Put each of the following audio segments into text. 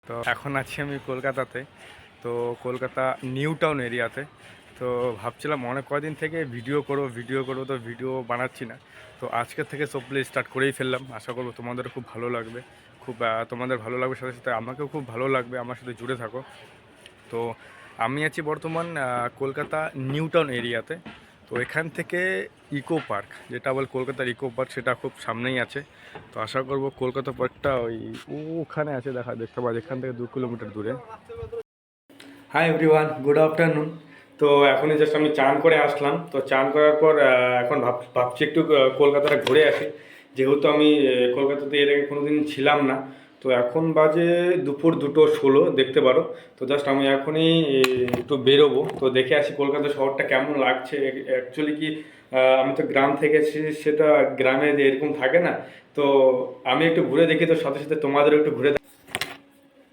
তো এখন আছি আমি কলকাতাতে। তো কলকাতা নিউ টাউন এরিয়াতে। তো ভাবছিলাম অনেক কদিন থেকে ভিডিও করবো, তো ভিডিও বানাচ্ছি না। তো আজকের থেকে সব প্লে স্টার্ট করেই ফেললাম। আশা করবো তোমাদেরও খুব ভালো লাগবে। তোমাদের ভালো লাগবে, সাথে সাথে আমাকেও খুব ভালো লাগবে, আমার সাথে জুড়ে থাকো। তো আমি আছি বর্তমান কলকাতা নিউ টাউন এরিয়াতে। তো এখান থেকে ইকো পার্ক, যেটা বল কলকাতার ইকো পার্ক, সেটা খুব সামনেই আছে। তো আশা করব কলকাতা পার্কটা ওখানে আছে, দেখতে পাওয়া, এখান থেকে 2 কিলোমিটার দূরে। Hi everyone, good afternoon. তো এখনই জাস্ট আমি চান করে আসলাম। তো চান করার পর এখন ভাবছি একটু কলকাতাটা ঘুরে আসি, যেহেতু আমি কলকাতাতে এর আগে কোনোদিন ছিলাম না। তো এখন বাজে দুপুর 2:16, দেখতে পারো। তো জাস্ট আমি এখনই একটু বেরোবো, তো দেখে আসি কলকাতা শহরটা কেমন লাগছে। অ্যাকচুয়ালি কি, আমি তো গ্রাম থেকে এসেছি, সেটা গ্রামে এরকম থাকে না। তো আমি একটু ঘুরে দেখি, তো সাথে সাথে তোমাদেরও একটু ঘুরে।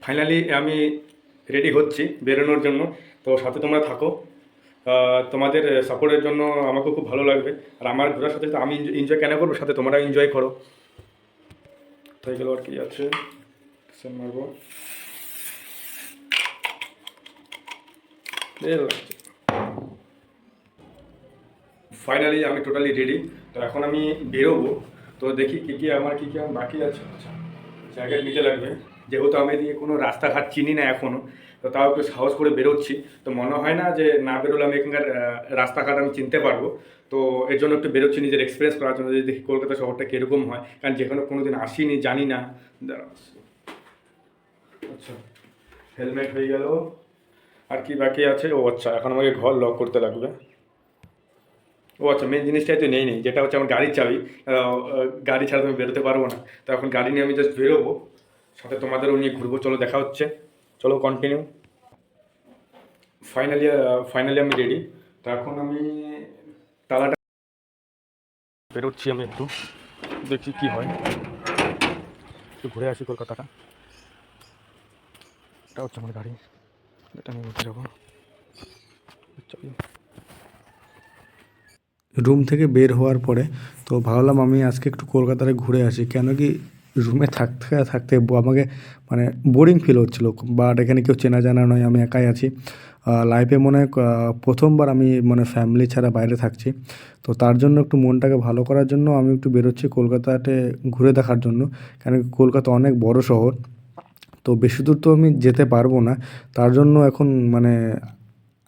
ফাইনালি আমি রেডি হচ্ছি বেরোনোর জন্য। তো সাথে তোমরা থাকো। তোমাদের সাপোর্টের জন্য আমাকে খুব ভালো লাগবে। আর আমার ঘোরার সাথে সাথে আমি এনজয় কেন করবো, সাথে তোমরা এনজয় করো। তো এগুলো আর কি আছে, মারবো। ফাইনালি আমি টোটালি রেডি। তো এখন আমি বেরোবো। তো দেখি কী কী আমার বাকি আছে। আচ্ছা, জায়গায় নিতে লাগবে, যেহেতু আমি এদিকে কোনো রাস্তাঘাট চিনি না এখনও। তো তাও একটু সাহস করে বেরোচ্ছি। তো মনে হয় না যে না বেরোলে আমি এখানকার রাস্তাঘাট আমি চিনতে পারবো। তো এর জন্য একটু বেরোচ্ছি নিজের এক্সপিরিয়েন্স করার জন্য, যে দেখি কলকাতা শহরটা কীরকম হয়, কারণ যেখানে কোনো দিন আসিনি, জানি না। আচ্ছা, হেলমেট হয়ে গেল। আর কি বাকি আছে? ও আচ্ছা, এখন আমাকে ঘর লক করতে লাগবে। ও আচ্ছা, মেন জিনিসটাই তো নেই, যেটা হচ্ছে আমার গাড়ির চাবি। গাড়ি ছাড়া তো আমি বেরোতে পারবো না। তো এখন গাড়ি নিয়ে আমি জাস্ট বেরোবো, সাথে তোমাদেরও নিয়ে ঘুরবো। চলো, দেখা হচ্ছে। চলো, কন্টিনিউ। ফাইনালি ফাইনালি আমি রেডি। তো এখন আমি তালাটা বেরোচ্ছি, আমি একটু দেখি কি হয়। একটু ঘুরে আসি কলকাতাটা। এটা হচ্ছে আমার গাড়ি, এটা আমি উঠে যাবো। রুম থেকে বের হওয়ার পরে তো ভাবলাম আমি আজকে একটু কলকাতায় ঘুরে আসি, কেন কি রুমে থাকতে থাকতে আমাকে মানে বোরিং ফিল হচ্ছিলো। বাট এখানে কেউ চেনা জানা নয়, আমি একাই আছি। লাইফে মনে হয় প্রথমবার আমি মানে ফ্যামিলি ছাড়া বাইরে থাকছি। তো তার জন্য একটু মনটাকে ভালো করার জন্য আমি একটু বেরোচ্ছি কলকাতাতে ঘুরে দেখার জন্য, কেন কি কলকাতা অনেক বড় শহর। তো বেশি দূর তো আমি যেতে পারবো না। তার জন্য এখন মানে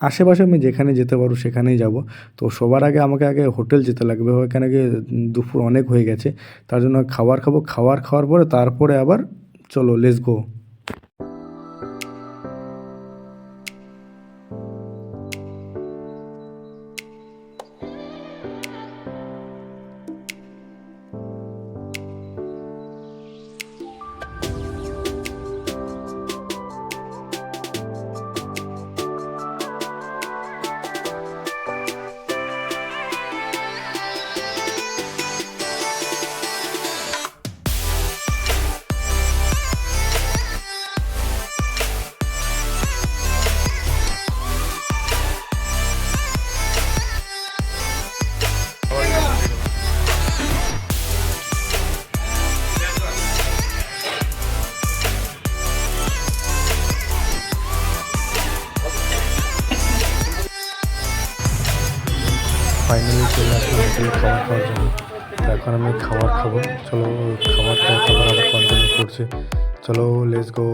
আশেপাশে আমি যেখানে যেতে পারবো সেখানেই যাব। তো সবার আগে আমাকে হোটেল যেতে লাগবে, ওখানে গিয়ে দুপুর অনেক হয়ে গেছে। তার জন্য খাবার খাবো, খাওয়ার পরে তারপরে আবার চলো লেটস গো। ফাইনালি চলে আসলাম হোটেলে খাবার খাওয়ার জন্য। তো এখন আমি খাবার খাবো। চলো, খাবার খাওয়ার খাবার আবার কন্টিনিউ করছি। চলো লেটস গো।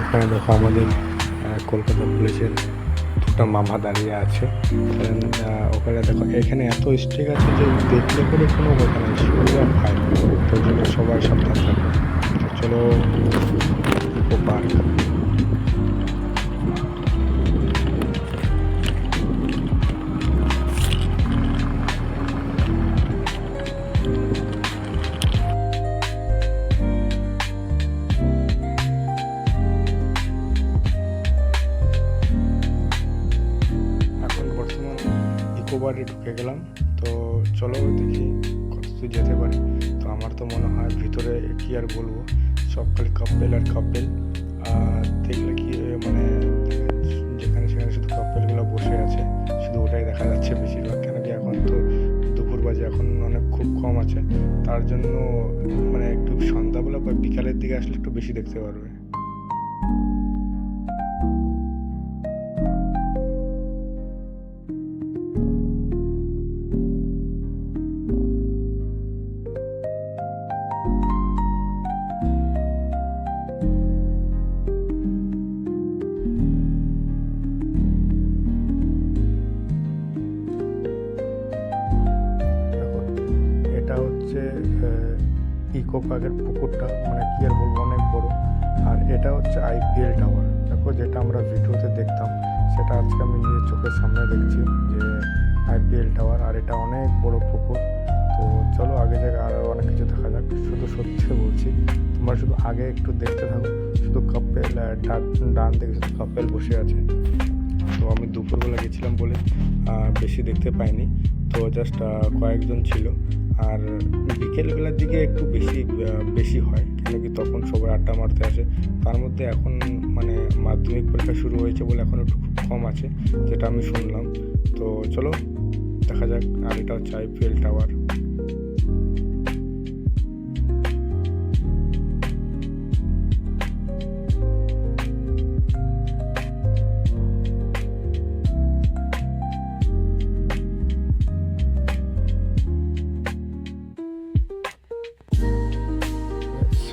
এখানে দেখো আমাদের কলকাতা পুলিশের দুটো মামা দাঁড়িয়ে আছে। ওখানে দেখো এখানে এত স্ট্রিক আছে যে দেখলে করে কোনো কথা নেই, সুবিধা পায়। তো জন্য সবাই সাবধান থাকবে। চলো ইকো পার্ক। ইকোবারে ঢুকে গেলাম। তো চলো দেখি কত দূর যেতে পারি। তো আমার তো মনে হয় ভিতরে কি আর বলবো, সব খালি কাপেল আর কাপেল। আর দেখলে কি মানে যেখানে সেখানে শুধু কাপেলগুলো বসে আছে, শুধু ওটাই দেখা যাচ্ছে বেশিরভাগ। কেন কি এখন তো দুপুর বাজে, এখন অনেক খুব কম আছে। তার জন্য মানে একটু সন্ধ্যাবেলা বা বিকালের দিকে আসলে একটু বেশি দেখতে পারবে। ইকো পার্কের পুকুরটা মানে কি আর বলবো, অনেক বড়। আর এটা হচ্ছে আইপিএল টাওয়ার। দেখো যেটা আমরা ভিডিওতে দেখতাম, সেটা আজকে আমি নিজের চোখের সামনে দেখছি যে আইপিএল টাওয়ার। আর এটা অনেক বড় পুকুর। তো চলো আগে জায়গায় আরও অনেক কিছু দেখা যাক। শুধু সত্যি বলছি, তোমরা শুধু আগে একটু দেখতে থাকো। শুধু কাপেল ডান দিকে শুধু কাপেল বসে আছে। তো আমি দুপুরবেলা গেছিলাম বলে বেশি দেখতে পাইনি। তো জাস্ট কয়েকজন ছিল। আর বিকেলবেলার দিকে একটু বেশি হয়, কেন কি তখন সবাই আড্ডা মারতে আসে। তার মধ্যে এখন মানে মাধ্যমিক পরীক্ষা শুরু হয়েছে বলে এখন একটু খুব কম আছে, যেটা আমি শুনলাম। তো চলো দেখা যাক। আর এটা হচ্ছে আইপিএল টাওয়ার।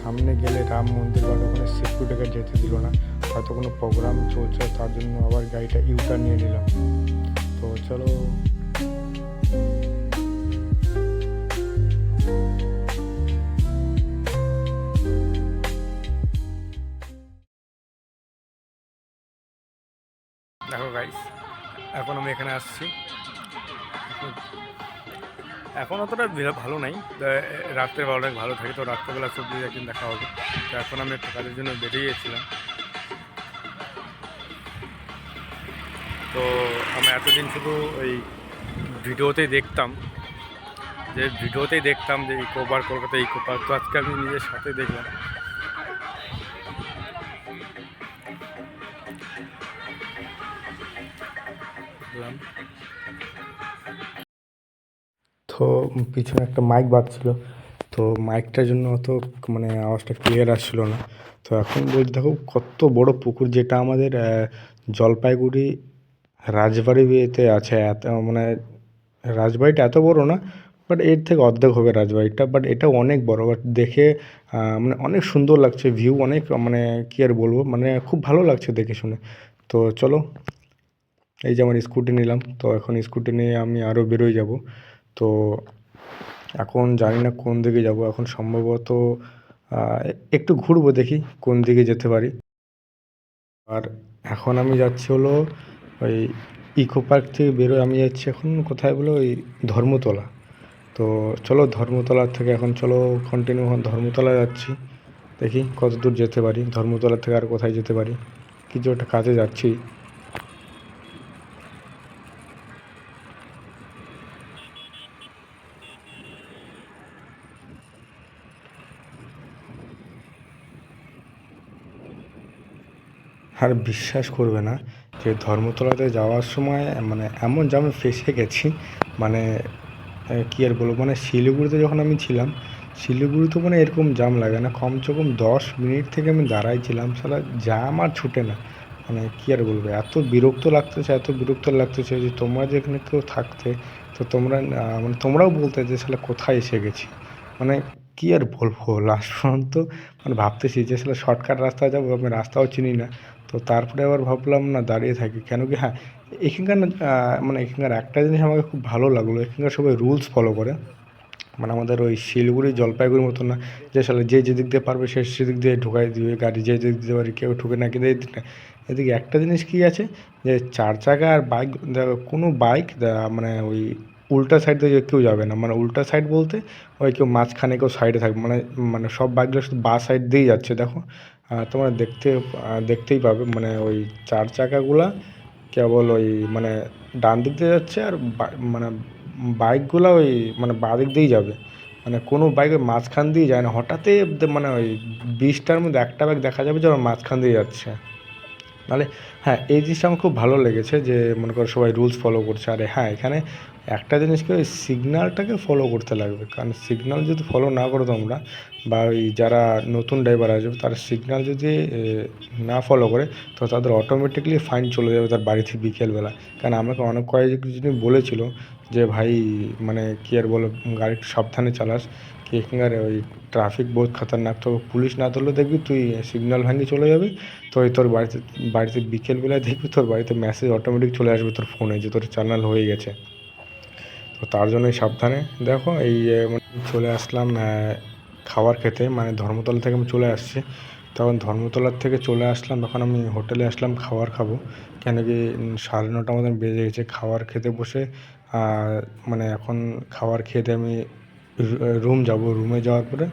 সামনে গেলে রাম মন্দির, বা ওখানে সিকিউরিটিকে যেতে দিল না। হয়তো কোনো প্রোগ্রাম চলছে, তার জন্য আবার গাড়িটা ইউটার্ন নিয়ে নিলাম। তো চলো দেখো গাইস, এখন আমি এখানে আসছি। এখন অতটা ভালো নাই, রাত্রের বেলাটা ভালো থাকে। তো রাত্রেবেলা সবজি একদিন দেখা হবে। তো এখন আমি একটা কাজের জন্য বেরিয়েছিলাম। তো আমি এতদিন শুধু ওই ভিডিওতেই দেখতাম যে eco park, Kolkata eco park. তো আজকে আমি নিজের সাথে দেখলাম। তো পিছনে একটা মাইক বাজছিল, তো মাইকটার জন্য অত মানে আওয়াজটা ক্লিয়ার আসছিল না। তো এখন বলতে দেখো কত বড় পুকুর, যেটা আমাদের জলপাইগুড়ি রাজবাড়িতে আছে। এত মানে রাজবাড়িটা এত বড় না, বাট এর থেকে অর্ধেক হবে রাজবাড়িটা। বাট এটা অনেক বড়, বাট দেখে মানে অনেক সুন্দর লাগছে। ভিউ অনেক মানে কী আর বলবো, মানে খুব ভালো লাগছে দেখে শুনে। তো চলো, এই যে আমার স্কুটি নিলাম। তো এখন স্কুটি নিয়ে আমি আরও বেরোয় যাব। তো এখন জানি না কোন দিকে যাব। এখন সম্ভবত একটু ঘুরবো, দেখি কোন দিকে যেতে পারি। আর এখন আমি যাচ্ছি হলো ওই ইকো পার্ক থেকে বেরোয় আমি যাচ্ছি এখন কোথায় বলো, ওই ধর্মতলা। তো চলো ধর্মতলার থেকে এখন চলো কন্টিনিউ ধর্মতলা যাচ্ছি, দেখি কত দূর যেতে পারি, ধর্মতলা থেকে আর কোথায় যেতে পারি, কিছু একটা কাজে যাচ্ছি। আর বিশ্বাস করবে না যে ধর্মতলাতে যাওয়ার সময় মানে এমন জামে ফেঁসে গেছি, মানে কী আর বলবো, মানে শিলিগুড়িতে যখন আমি ছিলাম, শিলিগুড়িতে মানে এরকম জাম লাগে না, কমসে কম 10 মিনিট থেকে আমি দাঁড়াইছিলাম, সারা জাম আর ছুটে না। মানে কী আর বলবো, এত বিরক্ত লাগতেছে, এত বিরক্ত লাগতেছে যে তোমরা যেখানে কেউ থাকতে, তো তোমরা মানে তোমরাও বলতে যে শালা কোথায় এসে গেছি। মানে কী আর বলবো, লাস্ট পর্যন্ত মানে ভাবতেছি যে শালা শর্টকাট রাস্তা যাবো, আমি রাস্তাও চিনি না। তো তারপরে আবার ভাবলাম না দাঁড়িয়ে থাকি, কেন কি হ্যাঁ, এখানকার না মানে এখানকার একটা জিনিস আমাকে খুব ভালো লাগলো, এখানকার সবাই রুলস ফলো করে। মানে আমাদের ওই শিলিগুড়ি জলপাইগুড়ির মতো না যে শালা যে যেদিক দিয়ে পারবে সে সেদিক দিয়ে ঢুকাই দিবে গাড়ি, যে যেদিক দিয়ে পারে কেউ ঠুকে না, কিন্তু এদিক না, এদিকে একটা জিনিস কী আছে যে 4 চাকা আর বাইক, কোনো বাইক মানে ওই উল্টা সাইড দিয়ে কেউ যাবে না, মানে উল্টা সাইড বলতে ওই কেউ মাঝখানে কেউ সাইডে থাকবে, মানে মানে সব বাইকগুলো শুধু বাঁ সাইড দিয়েই যাচ্ছে দেখো। তোমরা দেখতেই পাবে, মানে ওই 4 চাকাগুলা কেবল ওই মানে ডান দিক দিয়ে যাচ্ছে, আর মানে বাইকগুলো ওই মানে বাঁ দিক দিয়েই যাবে, মানে কোনো বাইক ওই মাঝখান দিয়ে যায় না। হঠাৎই মানে ওই 20টার মধ্যে একটা বাইক দেখা যাবে যে ওর মাঝখান দিয়ে যাচ্ছে। নাহলে হ্যাঁ, এই জিনিসটা আমার খুব ভালো লেগেছে যে মনে করো সবাই রুলস ফলো করছে। আরে হ্যাঁ, এখানে একটা জিনিসকে ওই সিগন্যালটাকে ফলো করতে লাগবে, কারণ সিগন্যাল যদি ফলো না করো তোমরা, বা ওই যারা নতুন ড্রাইভার আসবে তারা সিগন্যাল যদি না ফলো করে, তো তাদের অটোমেটিকলি ফাইন চলে যাবে তার বাড়িতে বিকেলবেলা। কারণ আমাকে অনেক কয়েকজন বলেছিল যে ভাই মানে কী আর বলো, গাড়ি একটু সাবধানে চালাস, কি এখানকার ওই ট্রাফিক বহুত খতরনাক, তো পুলিশ না ধরলে দেখবি তুই সিগন্যাল ভাঙিয়ে চলে যাবি, তো ওই তোর বাড়িতে বাড়িতে বিকেলবেলায় দেখবি তোর বাড়িতে মেসেজ অটোমেটিক চলে আসবে তোর ফোনে যে তোর চালান হয়ে গেছে। তো তার জন্যই সাবধানে দেখো এই মানে চলে আসলাম খাবার খেতে, মানে ধর্মতলা থেকে আমি চলে আসছি। তখন ধর্মতলার থেকে চলে আসলাম, এখন আমি হোটেলে আসলাম খাবার খাবো, কেন কি 9:30 মতন বেজে গেছে খাবার খেতে বসে। মানে এখন খাবার খেতে আমি রুম যাব, রুমে যাওয়ার পরে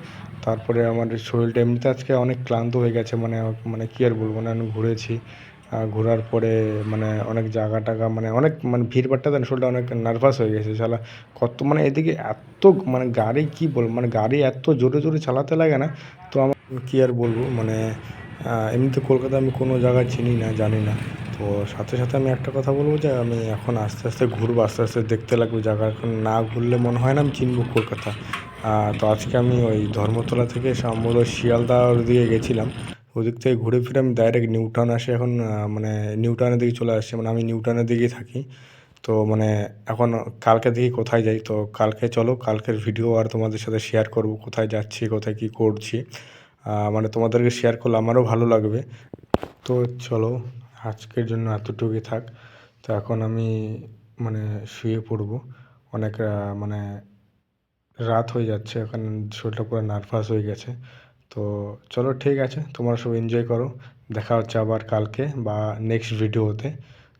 তারপরে আমার শরীরটা এমনিতে আজকে অনেক ক্লান্ত হয়ে গেছে, মানে মানে কী আর বলবো, না আমি ঘুরেছি, ঘোরার পরে মানে অনেক জায়গা টাগা মানে অনেক মানে ভিড়ভাট্টাতে না শরীরটা অনেক নার্ভাস হয়ে গেছে শালা। কত মানে এদিকে এত মানে গাড়ি কী বলবো, মানে গাড়ি এত জোরে জোরে চালাতে লাগে না। তো আমার কী আর বলবো, মানে এমনিতে কলকাতা আমি কোনো জায়গা চিনি না, জানি না। তো সাথে সাথে আমি একটা কথা বলবো যে আমি এখন আস্তে আস্তে ঘুরবো, আস্তে আস্তে দেখতে লাগবে জায়গা, এখন না ঘুরলে মনে হয় না আমি চিনবো কলকাতা। তো আজকে আমি ওই ধর্মতলা থেকে সম্ভবত শিয়ালদার দিকে গেছিলাম, ওদিক থেকে ঘুরে ফিরে আমি ডাইরেক্ট নিউ টাউন আসি এখন, মানে নিউ টাউনের দিকে চলে আসছি, মানে আমি নিউ টাউনের দিকেই থাকি। তো মানে এখন কালকে দেখি কোথায় যাই, তো কালকে চলো কালকের ভিডিও আর তোমাদের সাথে শেয়ার করব, কোথায় যাচ্ছি কোথায় কী করছি, মানে তোমাদেরকে শেয়ার করলে আমারও ভালো লাগবে। তো চলো আজকের জন্য এতটুকুই থাক। তো এখন আমি মানে শুয়ে পড়বো, অনেক মানে রাত হয়ে যাচ্ছে, এখন শরীরটা পুরো নার্ভাস হয়ে গেছে। তো চলো ঠিক আছে, তোমরা সব এনজয় করো, দেখা হচ্ছে আবার কালকে বা নেক্সট ভিডিওতে।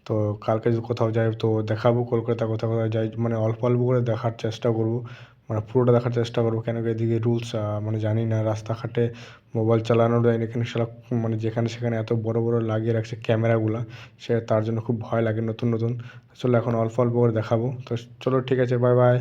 তো কালকে যদি কোথাও যাই তো দেখাবো কলকাতা, কোথাও কোথাও যাই মানে অল্প অল্প করে দেখার চেষ্টা করবো, মানে পুরোটা দেখার চেষ্টা করবো, কেন কি এদিকে রুলস মানে জানি না, রাস্তাঘাটে মোবাইল চালানো যায় না এখানে সারা, মানে যেখানে সেখানে এত বড় বড় লাগিয়ে রাখছে ক্যামেরাগুলো, সে তার জন্য খুব ভয় লাগে নতুন নতুন। আসলে এখন অল্প অল্প করে দেখাবো, তো চলো ঠিক আছে, বাই বাই।